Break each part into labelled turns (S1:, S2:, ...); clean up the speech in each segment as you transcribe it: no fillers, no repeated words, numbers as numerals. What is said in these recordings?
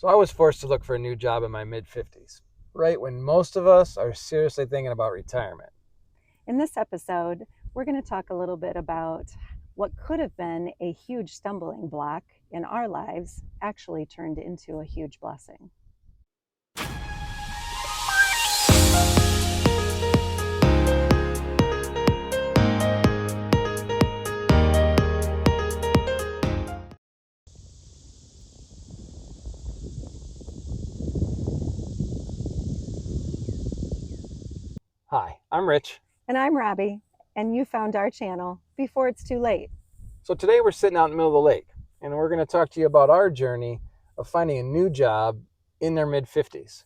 S1: So I was forced to look for a new job in my mid-50s, right when most of us are seriously thinking about retirement.
S2: In this episode, we're going to talk a little bit about what could have been a huge stumbling block in our lives actually turned into a huge blessing.
S1: Hi, I'm Rich.
S2: And I'm Robbie, and you found our channel before it's too late.
S1: So today we're sitting out in the middle of the lake, and we're going to talk to you about our journey of finding a new job in their mid-50s.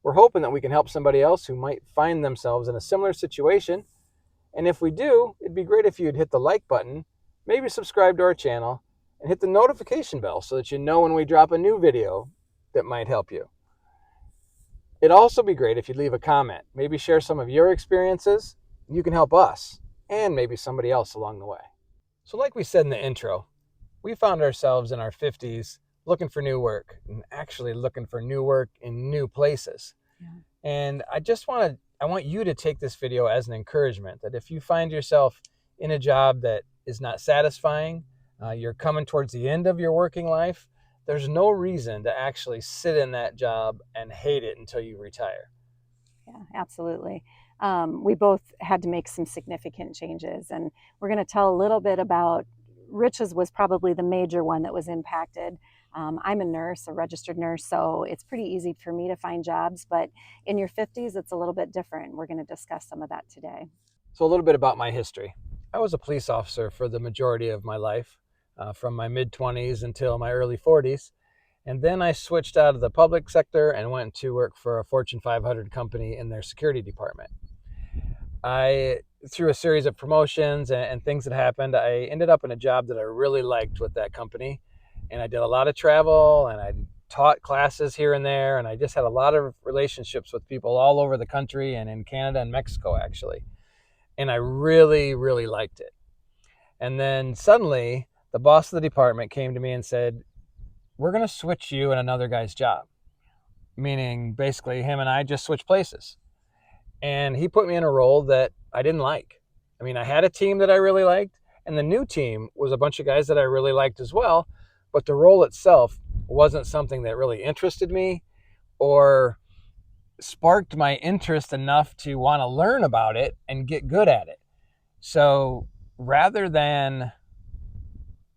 S1: We're hoping that we can help somebody else who might find themselves in a similar situation. And if we do, it'd be great if you'd hit the like button, maybe subscribe to our channel, and hit the notification bell so that you know when we drop a new video that might help you. It'd also be great if you'd leave a comment, maybe share some of your experiences. You can help us and maybe somebody else along the way. So like we said in the intro, we found ourselves in our 50s looking for new work and actually looking for new work in new places.
S2: Yeah.
S1: And I want you to take this video as an encouragement that if you find yourself in a job that is not satisfying, you're coming towards the end of your working life, there's no reason to actually sit in that job and hate it until you retire.
S2: Yeah, absolutely. We both had to make some significant changes, and we're going to tell a little bit about Rich's was probably the major one that was impacted. I'm a nurse, a registered nurse, so it's pretty easy for me to find jobs, but in your 50s, it's a little bit different. We're going to discuss some of that today.
S1: So a little bit about my history. I was a police officer for the majority of my life, from my mid-20s until my early 40s. And then I switched out of the public sector and went to work for a Fortune 500 company in their security department. Through a series of promotions and things that happened, I ended up in a job that I really liked with that company. And I did a lot of travel, and I taught classes here and there, and I just had a lot of relationships with people all over the country and in Canada and Mexico, actually. And I really, really liked it. And then suddenly, the boss of the department came to me and said, "We're going to switch you and another guy's job." Meaning, basically, him and I just switched places. And he put me in a role that I didn't like. I mean, I had a team that I really liked, and the new team was a bunch of guys that I really liked as well. But the role itself wasn't something that really interested me or sparked my interest enough to want to learn about it and get good at it. So rather than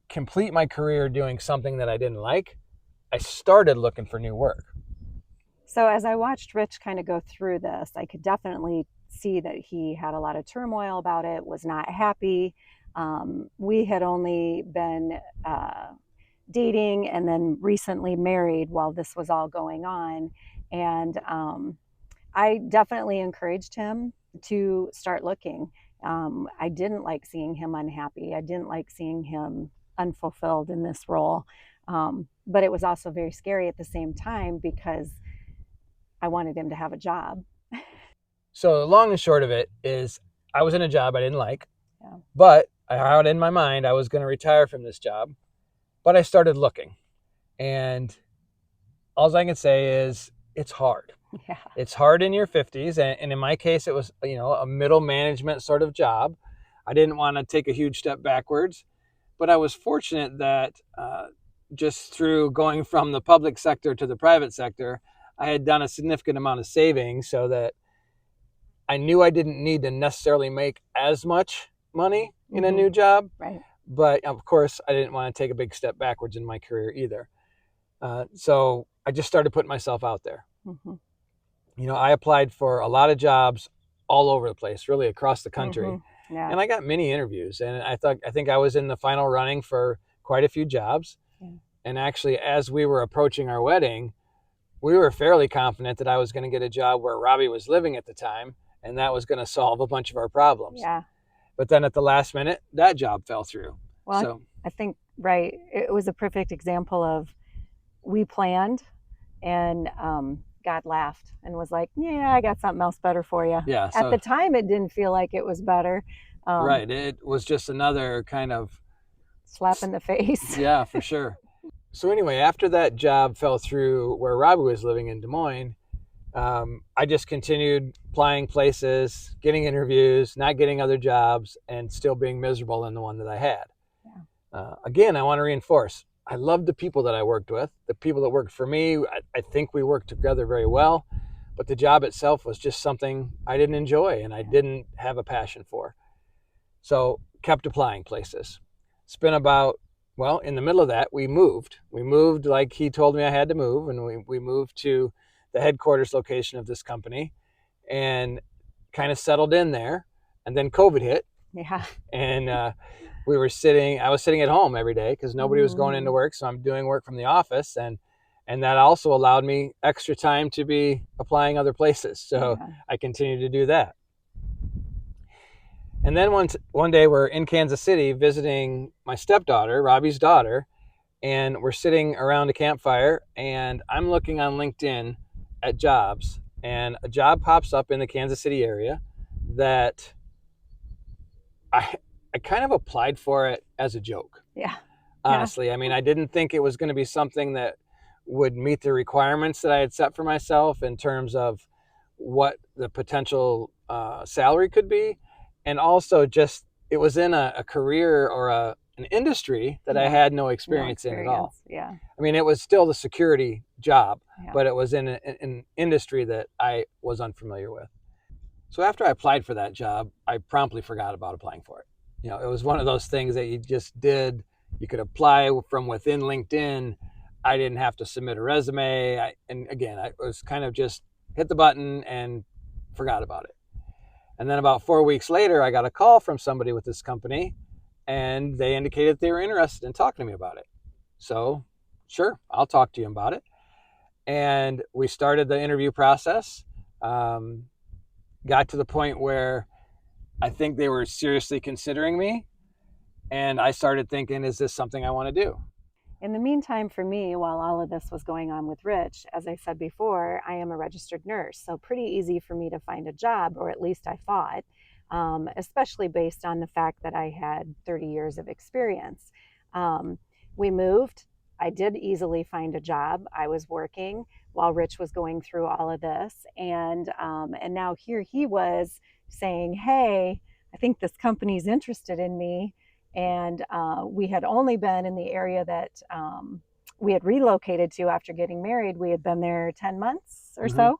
S1: complete my career doing something that I didn't like, I started looking for new work.
S2: So as I watched Rich kind of go through this, I could definitely see that he had a lot of turmoil about it, was not happy. We had only been dating and then recently married while this was all going on. And I definitely encouraged him to start looking. I didn't like seeing him unhappy. I didn't like seeing him unfulfilled in this role. But it was also very scary at the same time because I wanted him to have a job.
S1: So the long and short of it is I was in a job I didn't like,
S2: Yeah.
S1: but I had in my mind I was going to retire from this job. But I started looking. And all I can say is it's hard.
S2: Yeah.
S1: It's hard in your 50s. And in my case, it was, a middle management sort of job. I didn't want to take a huge step backwards. But I was fortunate that just through going from the public sector to the private sector, I had done a significant amount of savings so that I knew I didn't need to necessarily make as much money in a new job.
S2: Right.
S1: But of course, I didn't want to take a big step backwards in my career either. So I just started putting myself out there.
S2: Mm-hmm.
S1: I applied for a lot of jobs all over the place, really across the country.
S2: Mm-hmm. Yeah.
S1: And I got many interviews. And I think I was in the final running for quite a few jobs. Yeah. And actually, as we were approaching our wedding, we were fairly confident that I was going to get a job where Robbie was living at the time. And that was going to solve a bunch of our problems.
S2: Yeah.
S1: But then at the last minute, that job fell through.
S2: Well,
S1: so
S2: I think, right, it was a perfect example of we planned and God laughed and was like, yeah, I got something else better for you.
S1: Yeah.
S2: At the time, it didn't feel like it was better.
S1: Right. It was just another kind of
S2: slap in the face.
S1: Yeah, for sure. So anyway, after that job fell through where Robbie was living in Des Moines, I just continued applying places, getting interviews, not getting other jobs, and still being miserable in the one that I had.
S2: Yeah.
S1: Again, I want to reinforce, I loved the people that I worked with. The people that worked for me, I think we worked together very well, but the job itself was just something I didn't enjoy and I didn't have a passion for. So kept applying places. It's been about, well, in the middle of that, we moved. We moved like he told me I had to move, and we moved to the headquarters location of this company and kind of settled in there. And then COVID hit,
S2: Yeah.
S1: and I was sitting at home every day because nobody was going into work. So I'm doing work from the office, and that also allowed me extra time to be applying other places. So
S2: Yeah.
S1: I continued to do that. And then one day we're in Kansas City visiting my stepdaughter, Robbie's daughter, and we're sitting around a campfire, and I'm looking on LinkedIn at jobs, and a job pops up in the Kansas City area that I kind of applied for it as a joke.
S2: Yeah.
S1: Honestly, I mean, I didn't think it was going to be something that would meet the requirements that I had set for myself in terms of what the potential salary could be, and also just it was in a career or an industry that I had no experience in at all.
S2: Yeah.
S1: I mean, it was still the security job,
S2: Yeah.
S1: but it was in an industry that I was unfamiliar with. So after I applied for that job, I promptly forgot about applying for it. You know, it was one of those things that you just did. You could apply from within LinkedIn. I didn't have to submit a resume. And again, I was kind of just hit the button and forgot about it. And then about 4 weeks later, I got a call from somebody with this company, and they indicated they were interested in talking to me about it. So, sure, I'll talk to you about it. And we started the interview process. Got to the point where I think they were seriously considering me. And I started thinking, is this something I want to do?
S2: In the meantime, for me, while all of this was going on with Rich, as I said before, I am a registered nurse. So, pretty easy for me to find a job, or at least I thought, especially based on the fact that I had 30 years of experience. We moved. I did easily find a job. I was working while Rich was going through all of this. And now here he was saying, hey, I think this company's interested in me. And we had only been in the area that we had relocated to after getting married. We had been there 10 months or so.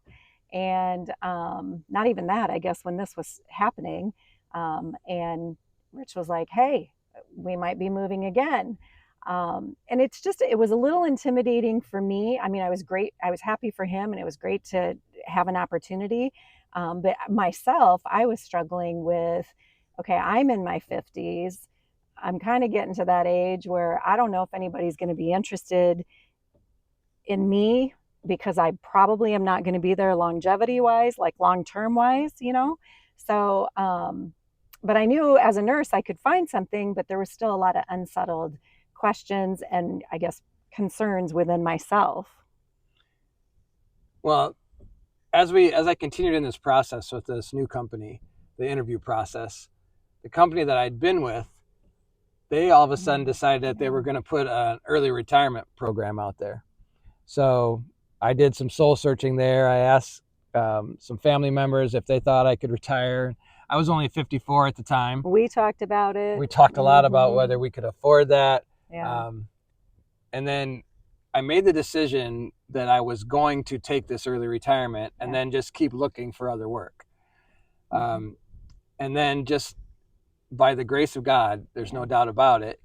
S2: And not even that, I guess, when this was happening. And Rich was like, hey, we might be moving again. And it was a little intimidating for me. I mean, I was happy for him, and it was great to have an opportunity. But myself, I was struggling with, okay, I'm in my 50s. I'm kind of getting to that age where I don't know if anybody's going to be interested in me, because I probably am not going to be there longevity wise, like long term wise, you know? So, but I knew as a nurse I could find something, but there was still a lot of unsettled questions and, I guess, concerns within myself.
S1: Well, as I continued in this process with this new company, the interview process, the company that I'd been with, they all of a sudden decided that they were going to put an early retirement program out there. So I did some soul searching there. I asked some family members if they thought I could retire. I was only 54 at the time.
S2: We talked about it.
S1: We talked a lot about whether we could afford that.
S2: Yeah.
S1: And then I made the decision that I was going to take this early retirement and then just keep looking for other work. And then just by the grace of God, there's no doubt about it,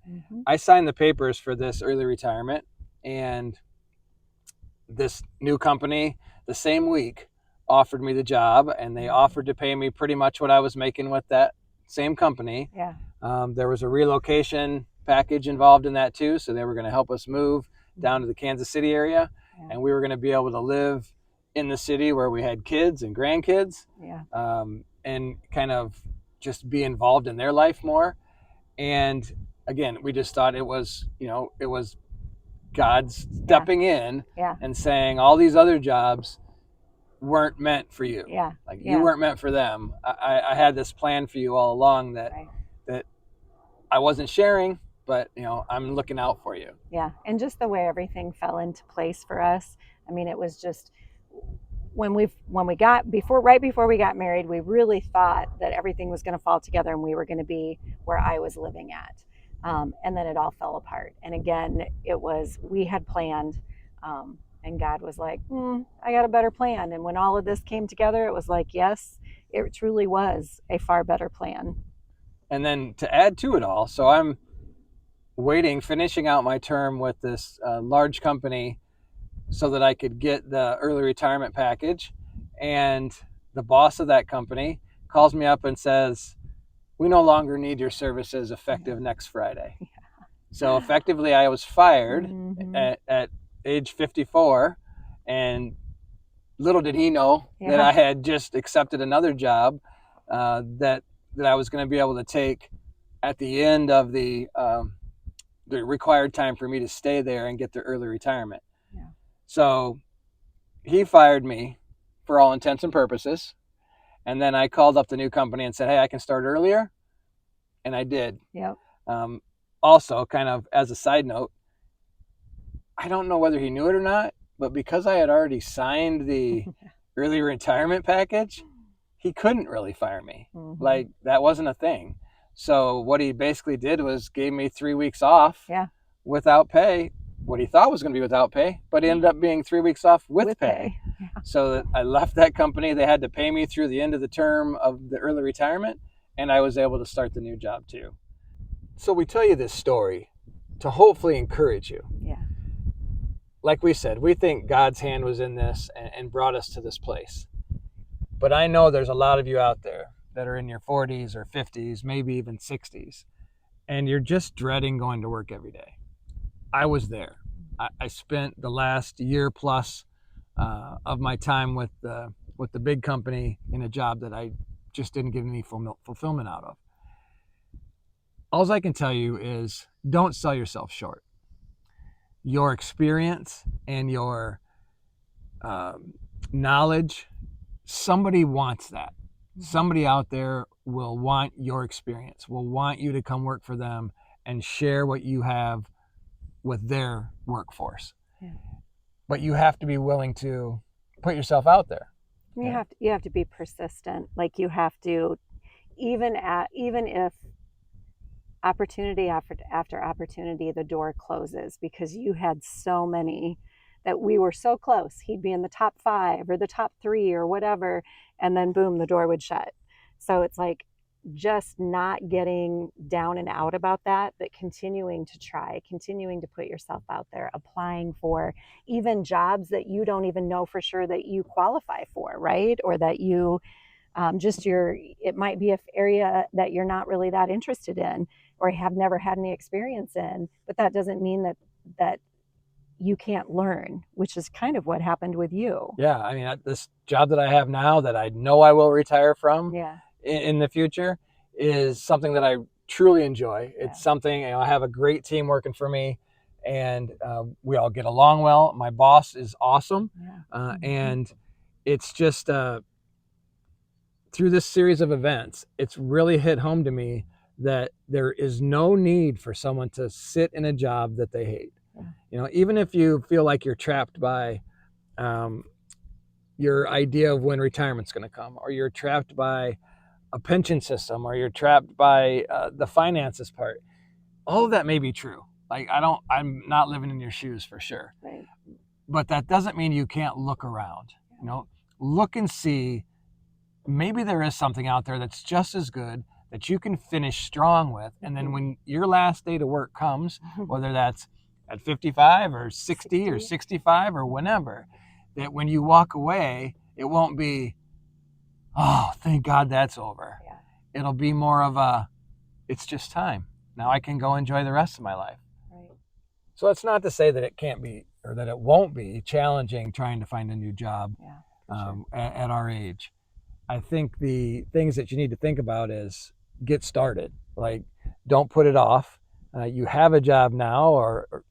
S1: I signed the papers for this early retirement, and this new company the same week offered me the job, and they offered to pay me pretty much what I was making with that same company.
S2: Yeah.
S1: There was a relocation package involved in that too, so they were going to help us move down to the Kansas City area, and we were going to be able to live in the city where we had kids and grandkids, and kind of just be involved in their life more. And again, we just thought it was God stepping in and saying all these other jobs weren't meant for you. You weren't meant for them. I had this plan for you all along that I wasn't sharing, but I'm looking out for you.
S2: Yeah. And just the way everything fell into place for us. I mean, it was just right before we got married, we really thought that everything was going to fall together and we were going to be where I was living at. And then it all fell apart. And again, we had planned, and God was like, I got a better plan. And when all of this came together, it was like, yes, it truly was a far better plan.
S1: And then to add to it all, so I'm finishing out my term with this large company so that I could get the early retirement package. And the boss of that company calls me up and says, we no longer need your services effective next Friday. Yeah. So effectively, I was fired at age 54, and little did he know that I had just accepted another job that I was going to be able to take at the end of the required time for me to stay there and get the early retirement. Yeah. So he fired me for all intents and purposes. And then I called up the new company and said, hey, I can start earlier. And I did.
S2: Yep.
S1: Also, kind of as a side note, I don't know whether he knew it or not, but because I had already signed the early retirement package, he couldn't really fire me. Mm-hmm. Like, that wasn't a thing. So what he basically did was gave me 3 weeks off without pay, what he thought was going to be without pay, but it ended up being 3 weeks off with pay. Yeah. So that I left that company. They had to pay me through the end of the term of the early retirement, and I was able to start the new job too. So we tell you this story to hopefully encourage you.
S2: Yeah.
S1: Like we said, we think God's hand was in this and brought us to this place. But I know there's a lot of you out there that are in your 40s or 50s, maybe even 60s, and you're just dreading going to work every day. I was there. I spent the last year plus of my time with the big company in a job that I just didn't get any fulfillment out of. All I can tell you is don't sell yourself short. Your experience and your knowledge, somebody wants that. Somebody out there will want your experience, will want you to come work for them and share what you have with their workforce. Yeah. But you have to be willing to put yourself out there.
S2: You have to be persistent. Like, you have to, even if opportunity after opportunity, the door closes, because you had so many that we were so close. He'd be in the top 5 or the top 3 or whatever, and then boom, the door would shut. So it's like, just not getting down and out about that, but continuing to try, continuing to put yourself out there, applying for even jobs that you don't even know for sure that you qualify for, right? Or that you it might be an area that you're not really that interested in or have never had any experience in, but that doesn't mean that you can't learn, which is kind of what happened with you.
S1: Yeah. I mean, this job that I have now that I know I will retire from in the future is something that I truly enjoy. It's something, I have a great team working for me, and we all get along well. My boss is awesome. And it's just through this series of events, it's really hit home to me that there is no need for someone to sit in a job that they hate. Even if you feel like you're trapped by your idea of when retirement's going to come, or you're trapped by a pension system, or you're trapped by the finances part, all of that may be true. Like, I'm not living in your shoes for sure.
S2: Right.
S1: But that doesn't mean you can't look around. Look and see, maybe there is something out there that's just as good that you can finish strong with. And then when your last day to work comes, whether that's at 55 or 60 or 65 or whenever, that when you walk away, it won't be, oh, thank God that's over. Yeah. It'll be more of it's just time. Now I can go enjoy the rest of my life.
S2: Right.
S1: So it's not to say that it can't be, or that it won't be challenging trying to find a new job at our age. I think the things that you need to think about is get started. Like, don't put it off. You have a job now, or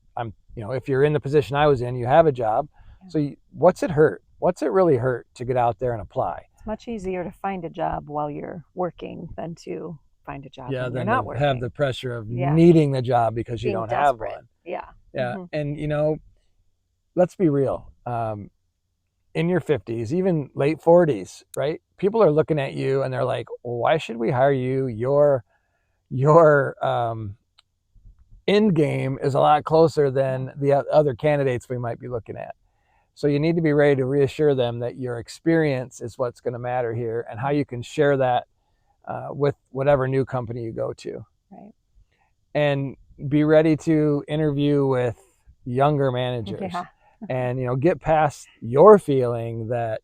S1: if you're in the position I was in, you have a job. Yeah. So what's it hurt? What's it really hurt to get out there and apply?
S2: It's much easier to find a job while you're working than to find a job
S1: Yeah,
S2: when you're
S1: then
S2: not
S1: to
S2: working.
S1: have the pressure of
S2: Yeah.
S1: needing the job because you
S2: Being
S1: don't have
S2: desperate.
S1: one.
S2: Yeah.
S1: Yeah,
S2: Mhm.
S1: and let's be real. In your 50s, even late 40s, right? People are looking at you and they're like, well, why should we hire you? Your end game is a lot closer than the other candidates we might be looking at. So you need to be ready to reassure them that your experience is what's going to matter here and how you can share that with whatever new company you go to.
S2: Right.
S1: And be ready to interview with younger managers.
S2: Yeah.
S1: And get past your feeling that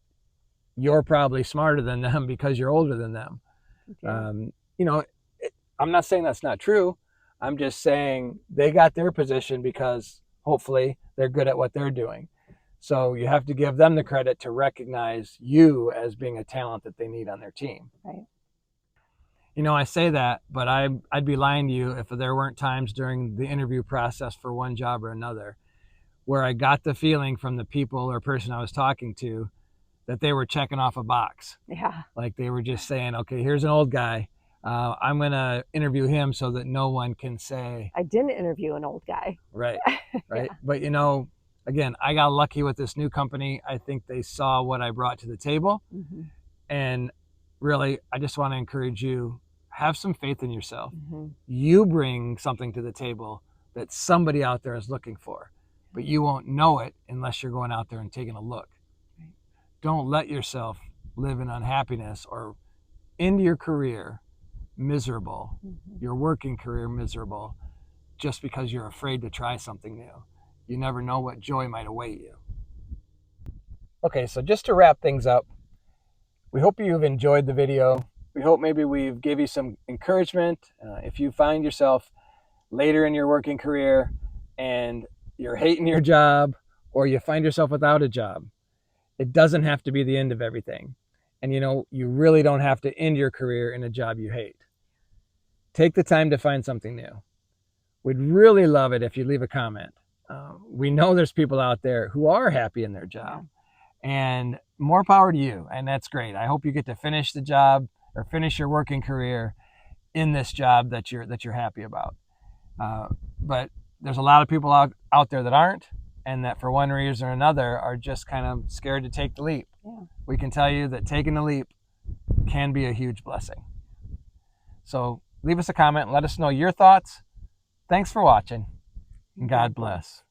S1: you're probably smarter than them because you're older than them.
S2: Yeah.
S1: I'm not saying that's not true. I'm just saying they got their position because hopefully they're good at what they're doing. So you have to give them the credit to recognize you as being a talent that they need on their team.
S2: Right.
S1: I say that, but I'd be lying to you if there weren't times during the interview process for one job or another where I got the feeling from the people or person I was talking to that they were checking off a box.
S2: Yeah.
S1: Like they were just saying, okay, here's an old guy. I'm going to interview him so that no one can say,
S2: I didn't interview an old guy.
S1: right.
S2: Yeah.
S1: But, again, I got lucky with this new company. I think they saw what I brought to the table.
S2: Mm-hmm.
S1: And really, I just want to encourage you, have some faith in yourself.
S2: Mm-hmm.
S1: You bring something to the table that somebody out there is looking for, but you won't know it unless you're going out there and taking a look.
S2: Right.
S1: Don't let yourself live in unhappiness or end your career miserable, your working career miserable, just because you're afraid to try something new. You never know what joy might await you. Okay, so just to wrap things up, we hope you've enjoyed the video. We hope maybe we've give you some encouragement. If you find yourself later in your working career and you're hating your job or you find yourself without a job, it doesn't have to be the end of everything. And you really don't have to end your career in a job you hate. Take the time to find something new. We'd really love it if you leave a comment. We know there's people out there who are happy in their job, and more power to you. And that's great. I hope you get to finish the job or finish your working career in this job that you're happy about. But there's a lot of people out there that aren't, and that for one reason or another are just kind of scared to take the leap.
S2: Yeah.
S1: We can tell you that taking the leap can be a huge blessing. So leave us a comment and let us know your thoughts. Thanks for watching, and God bless.